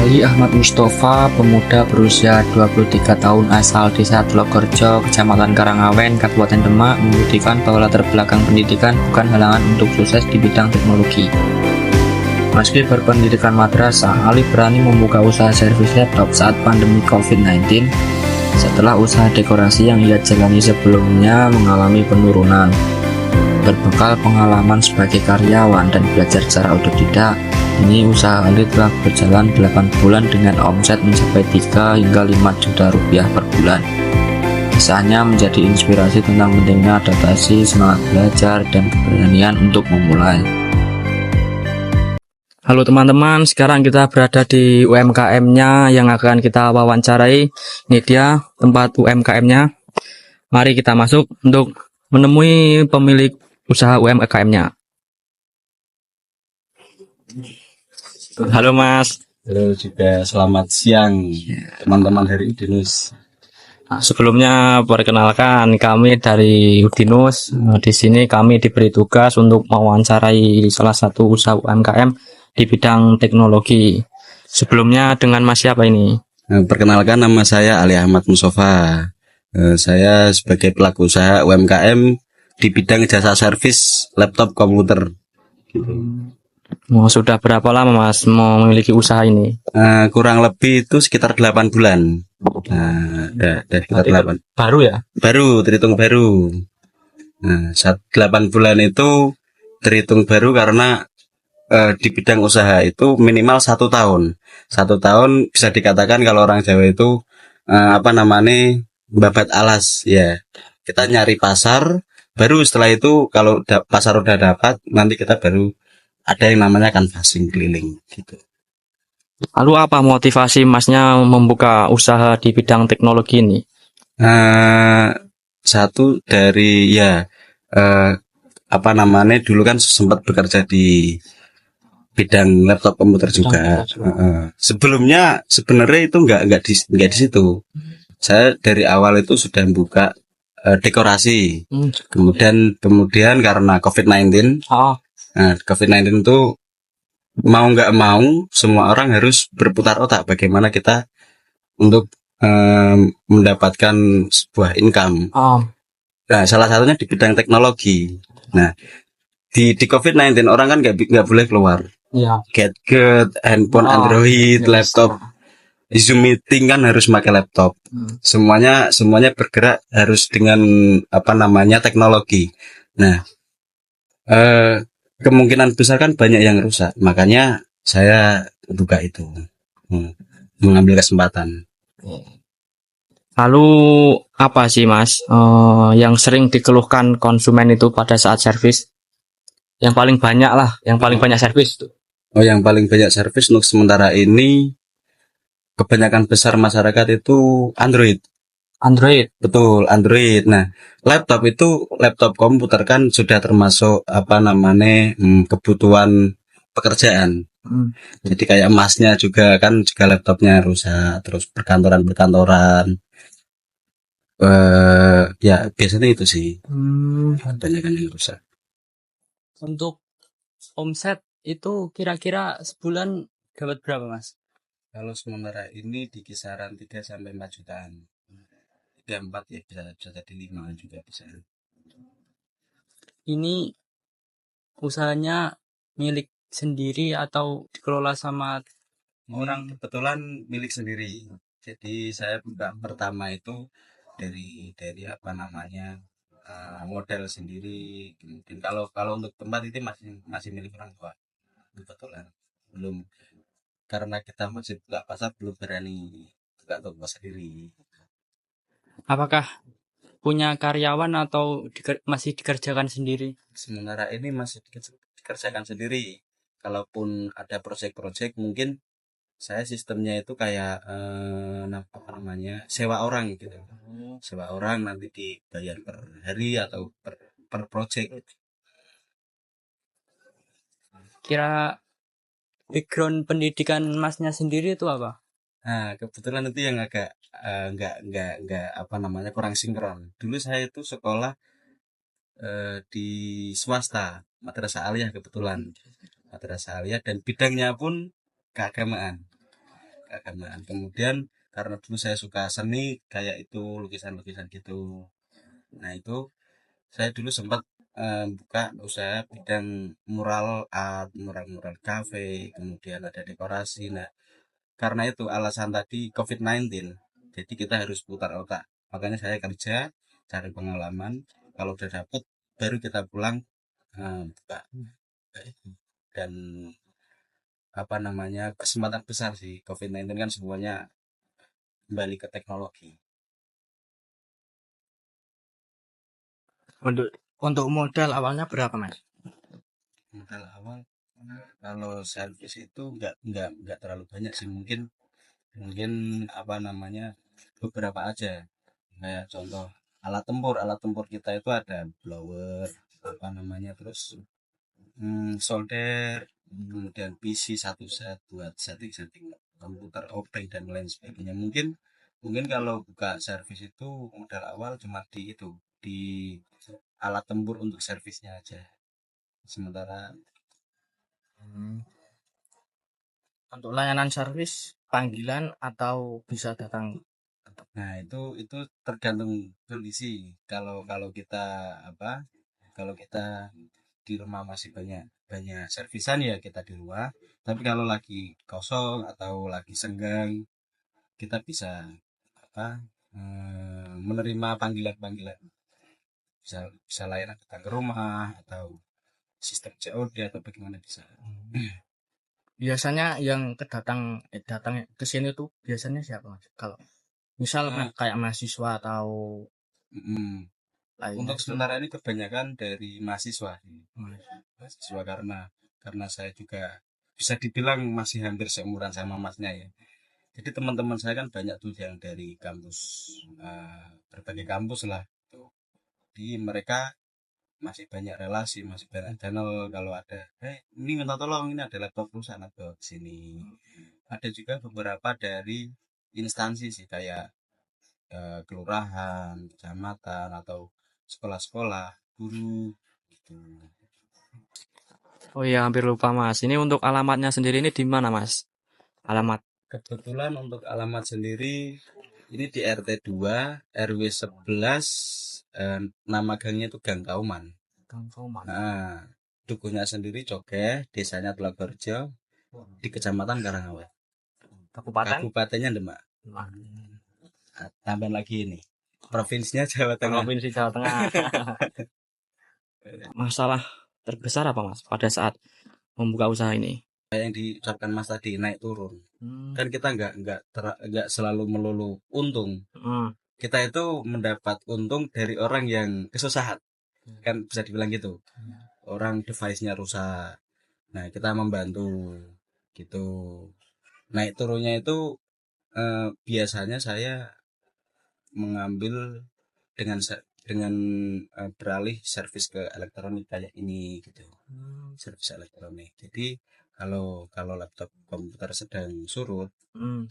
Ali Ahmad Mustafa, pemuda berusia 23 tahun asal Desa Tlokorejo, Kecamatan Karangawen, Kabupaten Demak, membuktikan bahwa latar belakang pendidikan bukan halangan untuk sukses di bidang teknologi. Meski berpendidikan madrasah, Ali berani membuka usaha servis laptop saat pandemi COVID-19 setelah usaha dekorasi yang ia jalani sebelumnya mengalami penurunan. Berbekal pengalaman sebagai karyawan dan belajar secara otodidak, ini usaha Ali telah berjalan 8 bulan dengan omset mencapai 3 hingga 5 juta rupiah per bulan. Kisahnya menjadi inspirasi tentang pentingnya adaptasi, semangat belajar, dan keberanian untuk memulai. Halo teman-teman, sekarang kita berada di UMKM-nya yang akan kita wawancarai. Ini dia tempat UMKM-nya. Mari kita masuk untuk menemui pemilik usaha UMKM-nya. Halo Mas. Halo juga, selamat siang teman-teman dari Udinus. Sebelumnya perkenalkan, kami dari Udinus. Di sini kami diberi tugas untuk mewawancarai salah satu usaha UMKM di bidang teknologi. Sebelumnya dengan Mas siapa ini? Perkenalkan, nama saya Ali Ahmad Mustafa. Saya sebagai pelaku usaha UMKM di bidang jasa servis laptop komputer. Sudah berapa lama Mas memiliki usaha ini? Kurang lebih itu sekitar 8 bulan. Sekitar 8. Baru ya? Baru, terhitung baru. 8 bulan itu terhitung baru karena di bidang usaha itu minimal 1 tahun. 1 tahun bisa dikatakan kalau orang Jawa itu babat alas ya. Kita nyari pasar, baru setelah itu kalau pasar udah dapat, nanti kita baru ada yang namanya canvassing keliling gitu. Lalu apa motivasi Masnya membuka usaha di bidang teknologi ini? Satu dari dulu kan sempat bekerja di bidang laptop komputer juga. Sebelumnya sebenarnya itu nggak di situ. Saya dari awal itu sudah buka dekorasi. Kemudian karena COVID-19, COVID-19 itu mau nggak mau semua orang harus berputar otak bagaimana kita untuk mendapatkan sebuah income. Nah, salah satunya di bidang teknologi. Nah, di COVID-19 orang kan nggak boleh keluar. Gadget, handphone, Android, laptop. Zoom meeting kan harus pakai laptop. Semuanya bergerak harus dengan teknologi. Nah, kemungkinan besar kan banyak yang rusak. Makanya saya buka itu, mengambil kesempatan. Lalu apa sih Mas yang sering dikeluhkan konsumen itu pada saat servis? Yang paling banyak servis itu. Yang paling banyak servis untuk sementara ini kebanyakan besar masyarakat itu Android. Betul, Android. Nah, laptop komputer kan sudah termasuk kebutuhan pekerjaan. Jadi kayak emasnya juga laptopnya rusak, terus perkantoran. Biasanya itu sih. Banyak yang rusak. Untuk omset itu kira-kira sebulan dapat berapa Mas? Kalau sementara ini di kisaran 3-4 jutaan. 3-4 ya, bisa jadi 5 juga bisa. Ini usahanya milik sendiri atau dikelola sama orang? Kebetulan milik sendiri. Jadi saya buka pertama itu dari model sendiri. Kemudian kalau untuk tempat itu masih milik orang tua. Kebetulan belum, karena kita masih buka pasar, belum berani buka toko sendiri. Apakah punya karyawan atau masih dikerjakan sendiri? Sementara ini masih dikerjakan sendiri. Kalaupun ada proyek-proyek, mungkin saya sistemnya itu kayak sewa orang gitu. Sewa orang, nanti dibayar per hari atau per proyek. Kira background pendidikan Masnya sendiri itu apa? Nah, kebetulan itu yang agak kurang sinkron. Dulu saya itu sekolah di swasta, Madrasah Aliyah kebetulan. Madrasah Aliyah, dan bidangnya pun keagamaan. keagamaan. Kemudian karena dulu saya suka seni kayak itu lukisan-lukisan gitu. Nah itu saya dulu sempat buka usaha bidang mural art, mural-mural kafe, kemudian ada dekorasi. Nah karena itu alasan tadi COVID-19, jadi kita harus putar otak. Makanya saya kerja, cari pengalaman. Kalau udah dapet, baru kita pulang buka. Dan apa namanya kesempatan besar sih COVID-19 kan semuanya kembali ke teknologi. Untuk modal awalnya berapa mas? Modal awal kalau servis itu nggak terlalu banyak sih, mungkin mungkin apa namanya beberapa aja. Kayak contoh alat tempur kita itu ada blower apa namanya, terus solder, kemudian PC satu set buat setting komputer openg dan lain sebagainya. Mungkin kalau buka servis itu modal awal cuma di itu, di alat tempur untuk servisnya aja. Sementara Untuk layanan servis panggilan atau bisa datang? nah itu tergantung kondisi. Kalau kalau kita apa kalau kita di rumah masih banyak banyak servisan ya kita di rumah, tapi kalau lagi kosong atau lagi senggang kita bisa apa menerima panggilan-panggilan, bisa bisa layanan datang ke rumah atau sistem COD atau bagaimana bisa. Biasanya yang datang ke sini tuh biasanya siapa mas? Kalau misal Nah, kayak mahasiswa atau mm, lainnya untuk itu. sementara ini kebanyakan dari mahasiswa sih. Mas. Mahasiswa karena saya juga bisa dibilang masih hampir seumuran sama masnya ya. Jadi teman-teman saya kan banyak tuh yang dari kampus, berbagai kampus lah. Tuh. Jadi mereka masih banyak relasi, masih banyak channel. Kalau ada, ini minta tolong, ini ada laptop perusahaan atau sini. Ada juga beberapa dari instansi sih kayak kelurahan, kecamatan atau sekolah-sekolah, guru gitu. Oh iya hampir lupa mas. Ini untuk alamatnya sendiri ini di mana mas? Alamat Kebetulan untuk alamat sendiri ini di RT 2 RW 11, nama gangnya itu Gang Kauman. Gang Kauman. Nah, dukuhnya sendiri Cogeh, desanya Tlakorjo di Kecamatan Karangawet. Kabupaten. Kabupatennya Demak. Nah, tambahan lagi ini. Provinsinya Jawa Tengah. Provinsi Jawa Tengah. Masalah terbesar apa mas pada saat membuka usaha ini? Yang diucapkan Mas tadi naik turun. Hmm. Kan kita nggak selalu melulu untung. Hmm. Kita itu mendapat untung dari orang yang kesusahan. Kan bisa dibilang gitu. Orang device-nya rusak. Nah, kita membantu gitu. Naik turunnya itu biasanya saya mengambil dengan beralih servis ke elektronik kayak ini gitu. Servis elektronik. Jadi kalau kalau laptop komputer sedang surut,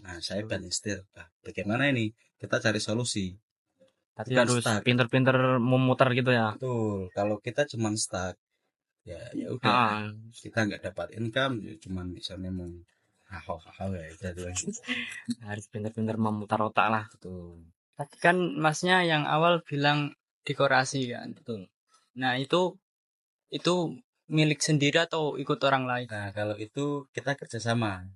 nah saya banting setir. Nah, bagaimana ini? Kita cari solusi. Tapi Bukan harus stuck. pinter-pinter memutar gitu ya. Betul. Kalau kita cuman stuck, ya udah. Kita nggak dapat income, ya cuman bisa memang hahau ya itu aja. Harus pinter-pinter memutar otak lah. Betul. Tadi kan masnya yang awal bilang dekorasi kan. Betul. Nah itu milik sendiri atau ikut orang lain? Nah, kalau itu kita kerjasama.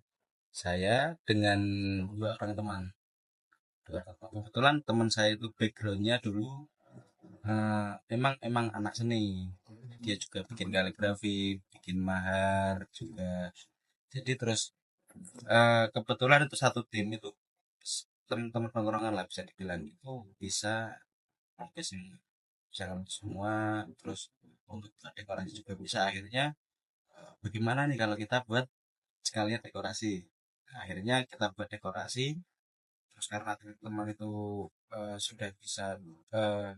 Saya dengan dua orang teman. Kebetulan teman saya itu backgroundnya dulu emang anak seni. Dia juga bikin kaligrafi, bikin mahar juga. Jadi terus kebetulan itu satu tim itu teman-teman tongkrongan lah bisa dibilang itu bisa oke sih, bisa semua. Terus untuk dekorasi juga bisa. Akhirnya bagaimana nih kalau kita buat sekalian dekorasi. Nah, akhirnya kita buat dekorasi. Terus karena teman itu sudah bisa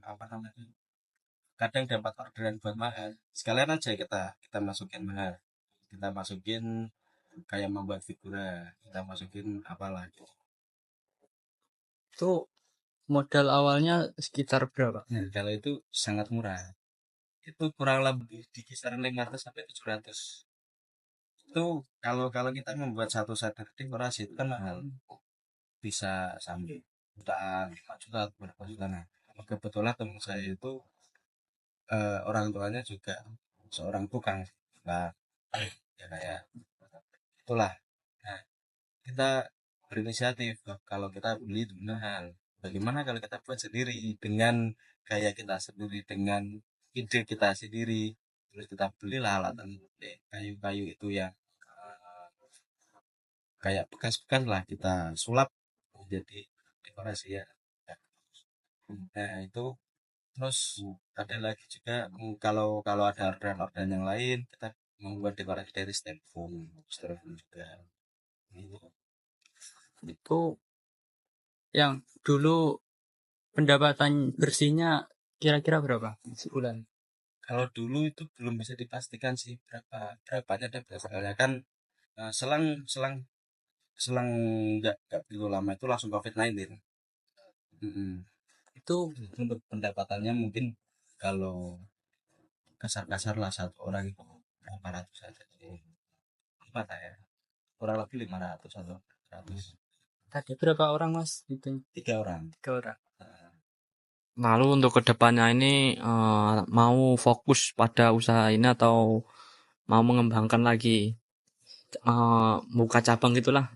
apa namanya, kadang dapat orderan buat mahal, sekalian aja kita masukin mahal, kita masukin kayak membuat figura, kita masukin apalah gitu. Itu modal awalnya sekitar berapa? Nah, kalau itu sangat murah, itu kurang lebih di kisaran 500 sampai 700. Itu kalau kalau kita membuat satu set dekorasi itu kan mahal, bisa sampai jutaan, 5 juta atau berapa juta. Nah, kebetulan teman saya itu orang tuanya juga seorang tukang lah, ya kayak itulah. Nah, kita berinisiatif kalau kita beli itu mahal. Bagaimana kalau kita buat sendiri dengan gaya kita sendiri, dengan ide kita sendiri, terus kita belilah alatan kayu-kayu itu yang kayak bekas-bekas lah kita sulap jadi dekorasi ya. Nah itu terus ada lagi juga kalau kalau ada orderan-orderan yang lain kita membuat dekorasi dari styrofoam juga. Gitu. Itu yang dulu pendapatan bersihnya kira-kira berapa sebulan? Kalau dulu itu belum bisa dipastikan sih berapanya deh biasanya kan selang selang selang nggak begitu lama itu langsung COVID-19. Mm-mm. Itu untuk pendapatannya mungkin kalau kasar-kasar lah satu orang itu berapa ratus aja sih, empat ya kurang lebih 500 atau 100. Tadi berapa orang mas? Itu 3 orang. 3 orang. Lalu untuk kedepannya ini mau fokus pada usaha ini atau mau mengembangkan lagi buka cabang gitulah?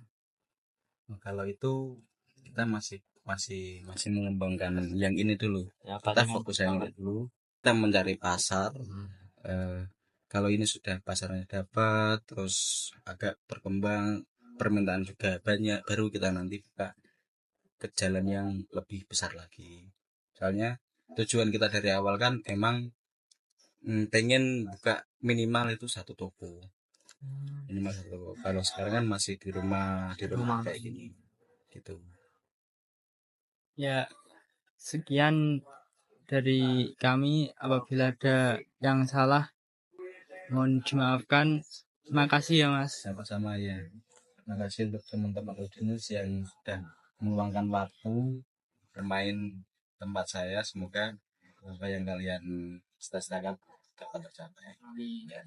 Kalau itu kita masih masih masih mengembangkan yang ini dulu, Ya, kita fokus yang ini dulu, kita mencari pasar. Eh, kalau ini sudah pasarnya dapat terus agak berkembang, permintaan juga banyak, baru kita nanti buka ke jalan yang lebih besar lagi. Soalnya tujuan kita dari awal kan emang pengen buka minimal itu satu toko, minimal satu toko. Kalau sekarang kan masih di rumah kayak gini gitu. Ya, sekian dari kami. Apabila ada yang salah, mohon dimaafkan. Terima kasih ya mas. Sama-sama ya. Terima kasih untuk teman-teman audiens yang sudah meluangkan waktu bermain tempat saya. Semoga apa yang kalian cita-citakan dapat tercapai. Ya.